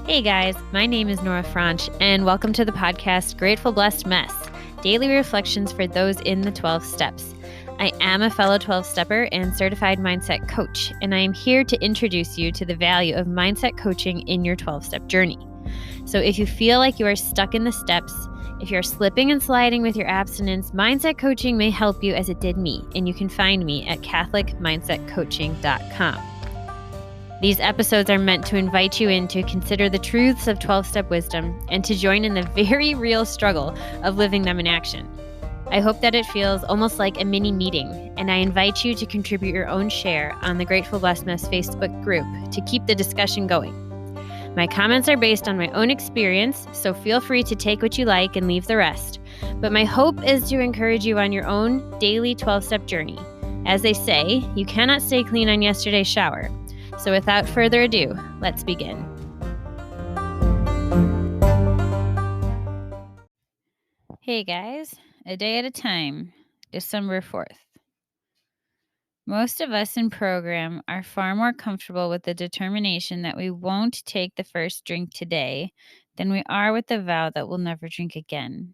Hey guys, my name is Nora Franche, and welcome to the podcast Grateful Blessed Mess, daily reflections for those in the 12 steps. I am a fellow 12-stepper and certified mindset coach, and I am here to introduce you to the value of mindset coaching in your 12-step journey. So if you feel like you are stuck in the steps, if you're slipping and sliding with your abstinence, mindset coaching may help you as it did me, and you can find me at catholicmindsetcoaching.com. These episodes are meant to invite you in to consider the truths of 12-step wisdom and to join in the very real struggle of living them in action. I hope that it feels almost like a mini meeting, and I invite you to contribute your own share on the Grateful Blessedness Facebook group to keep the discussion going. My comments are based on my own experience, so feel free to take what you like and leave the rest. But my hope is to encourage you on your own daily 12-step journey. As they say, you cannot stay clean on yesterday's shower. So without further ado, let's begin. Hey guys, a day at a time, December 4th. Most of us in program are far more comfortable with the determination that we won't take the first drink today than we are with the vow that we'll never drink again.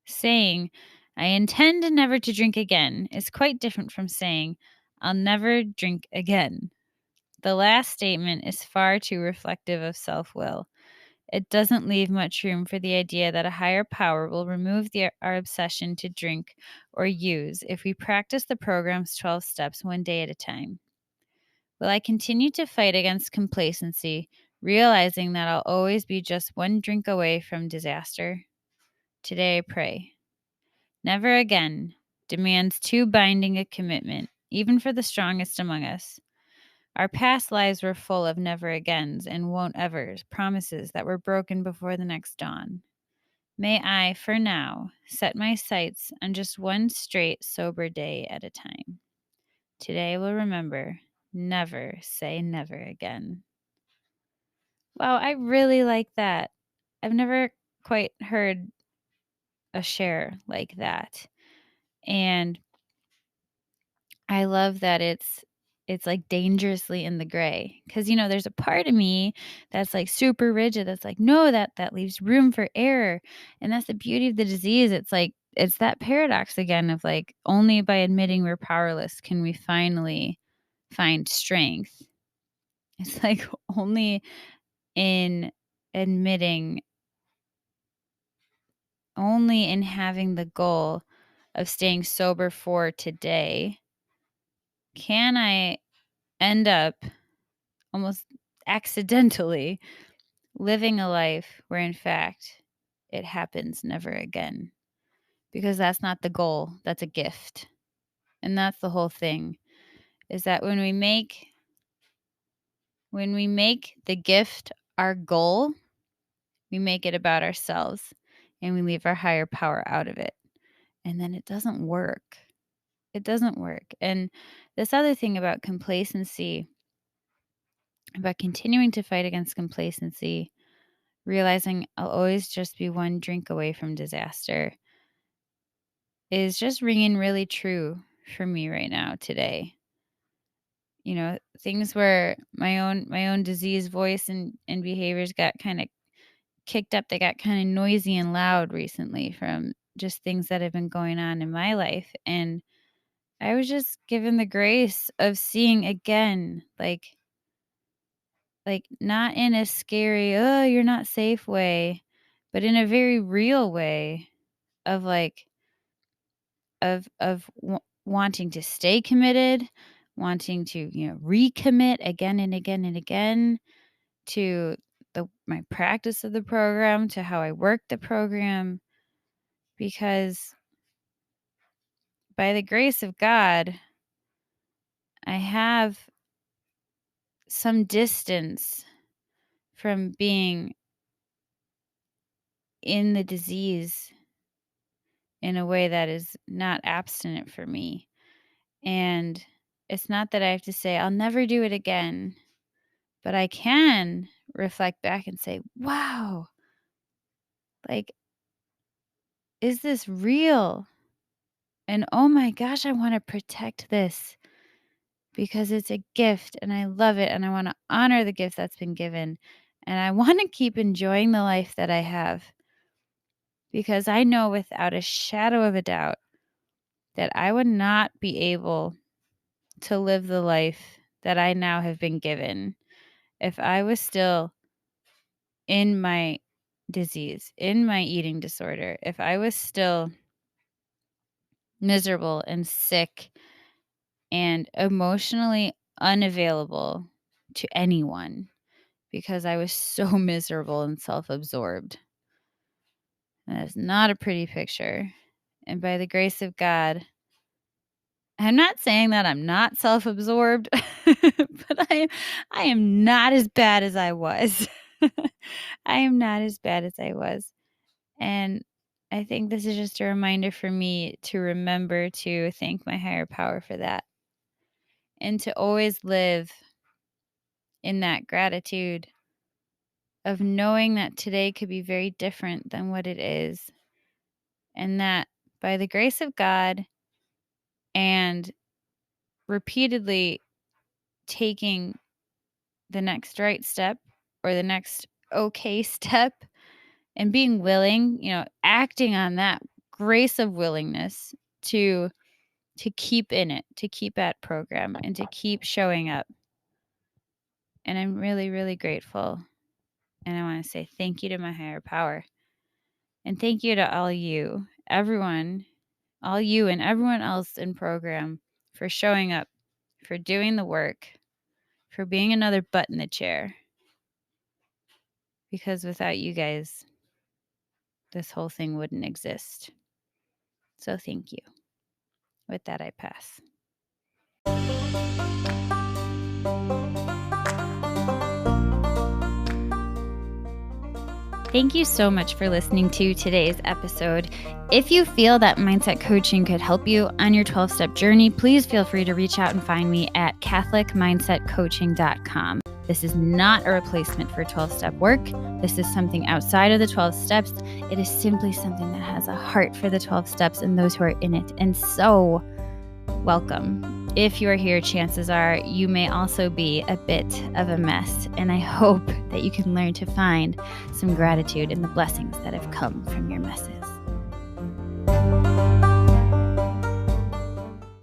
Saying, I intend never to drink again is quite different from saying, I'll never drink again. The last statement is far too reflective of self-will. It doesn't leave much room for the idea that a higher power will remove our obsession to drink or use if we practice the program's 12 steps one day at a time. Will I continue to fight against complacency, realizing that I'll always be just one drink away from disaster? Today I pray. Never again demands too binding a commitment, even for the strongest among us. Our past lives were full of never agains and won't evers, promises that were broken before the next dawn. May I, for now, set my sights on just one straight, sober day at a time. Today I will remember, never say never again. Wow, I really like that. I've never quite heard a share like that. And I love that it's like dangerously in the gray, because there's a part of me that's like super rigid, that's like, no, that leaves room for error. And that's the beauty of the disease. It's like it's that paradox again of like, only by admitting we're powerless can we finally find strength. It's like only in admitting, only in having the goal of staying sober for today can I end up almost accidentally living a life where in fact it happens never again. Because that's not the goal, that's a gift. And that's the whole thing, is that when we make the gift our goal, we make it about ourselves and we leave our higher power out of it. And then it doesn't work. It doesn't work. And this other thing about complacency, about continuing to fight against complacency, realizing I'll always just be one drink away from disaster, is just ringing really true for me right now today. Things where my own disease voice and behaviors got kind of kicked up. They got kind of noisy and loud recently from just things that have been going on in my life. And I was just given the grace of seeing again, like not in a scary, oh, you're not safe way, but in a very real way of like, wanting to stay committed, wanting to, recommit again and again and again to my practice of the program, to how I work the program, because by the grace of God, I have some distance from being in the disease in a way that is not abstinent for me. And it's not that I have to say, I'll never do it again, but I can reflect back and say, wow, like, is this real? And oh my gosh, I want to protect this because it's a gift and I love it and I want to honor the gift that's been given. And I want to keep enjoying the life that I have, because I know without a shadow of a doubt that I would not be able to live the life that I now have been given if I was still in my disease, in my eating disorder, if I was still miserable and sick and emotionally unavailable to anyone because I was so miserable and self-absorbed. And it's not a pretty picture. And by the grace of God, I'm not saying that I'm not self-absorbed, but I am not as bad as I was. I am not as bad as I was. And I think this is just a reminder for me to remember to thank my higher power for that, and to always live in that gratitude of knowing that today could be very different than what it is. And that by the grace of God and repeatedly taking the next right step or the next okay step and being willing, acting on that grace of willingness to keep in it, to keep at program, and to keep showing up. And I'm really, really grateful. And I want to say thank you to my higher power. And thank you to all you, everyone, all you and everyone else in program for showing up, for doing the work, for being another butt in the chair. Because without you guys, this whole thing wouldn't exist. So thank you. With that, I pass. Thank you so much for listening to today's episode. If you feel that mindset coaching could help you on your 12-step journey, please feel free to reach out and find me at catholicmindsetcoaching.com. This is not a replacement for 12-step work. This is something outside of the 12 steps. It is simply something that has a heart for the 12 steps and those who are in it. And so, welcome. If you're here, chances are you may also be a bit of a mess. And I hope that you can learn to find some gratitude in the blessings that have come from your messes.